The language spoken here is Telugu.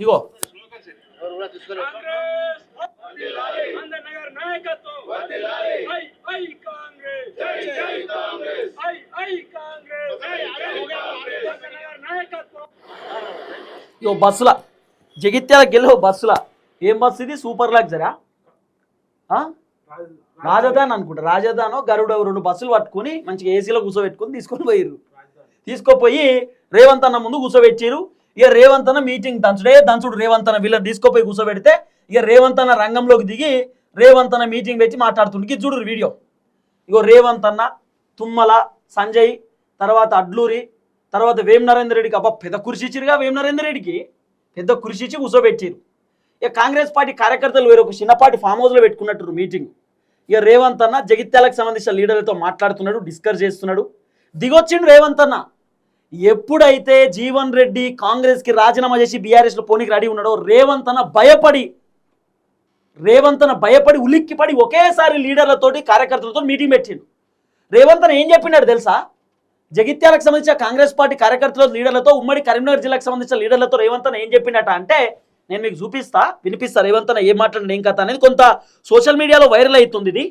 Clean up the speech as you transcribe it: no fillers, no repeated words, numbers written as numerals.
ఇగో ఇగో బస్సుల జగిత్యాల గెలవు బస్సుల ఏం బస్సు ఇది సూపర్ లగ్జరా రాజధాని అనుకుంటా రాజధానో గరుడ 2 బస్సులు పట్టుకుని మంచిగా ఏసీలో కూర్చోబెట్టుకుని తీసుకొని పోయిర్రు. తీసుకుపోయి రేవంత్ అన్న ముందు కూర్చోబెట్టిరు. ఇక రేవంత్ అన్న మీటింగ్ దంచుడు రేవంత్ అన్న వీళ్ళని తీసుకుపోయి కూర్చోబెడితే ఇక రేవంత్ అన్న రంగంలోకి దిగి రేవంత్ అన్న మీటింగ్ పెట్టి మాట్లాడుతుండే చూడు వీడియో. ఇగో రేవంత్ అన్న తుమ్మల సంజయ్ తర్వాత అడ్లూరి తర్వాత వేం నరేందర్ రెడ్డికి అబ్బా పెద్ద కుర్చీ ఇచ్చిరుగా వేం నరేందర్ రెడ్డికి పెద్ద కుర్చీ ఇచ్చి కూర్చోబెట్టిరు. ఇక కాంగ్రెస్ పార్టీ కార్యకర్తలు వేరే ఒక చిన్నపాటి ఫామ్ హౌస్లో పెట్టుకున్నట్టు మీటింగ్. ఇక రేవంత్ అన్న జగిత్యాలకు సంబంధించిన లీడర్లతో మాట్లాడుతున్నాడు, డిస్కస్ చేస్తున్నాడు. దిగొచ్చిండు రేవంత్ అన్న. ఎప్పుడైతే జీవన్ రెడ్డి కాంగ్రెస్కి రాజీనామా చేసి బీఆర్ఎస్లో పోనీకి రెడీ ఉన్నాడో రేవంత్ అన్న భయపడి ఉలిక్కిపడి ఒకేసారి లీడర్లతోటి కార్యకర్తలతో మీటింగ్ పెట్టిండు. రేవంత్ అన్న ఏం చెప్పినాడు తెలుసా? జగిత్యాలకు సంబంధించిన కాంగ్రెస్ పార్టీ కార్యకర్తల లీడర్లతో ఉమ్మడి కరీంనగర్ జిల్లాకు సంబంధించిన లీడర్లతో రేవంత్ అన్న ఏం చెప్పినట్ట అంటే నేను మీకు వినిపిస్తా రేవంత్ అన్న ఏం మాట్లాడిన ఏం కథ అనేది కొంత సోషల్ మీడియాలో వైరల్ అవుతుంది ఇది.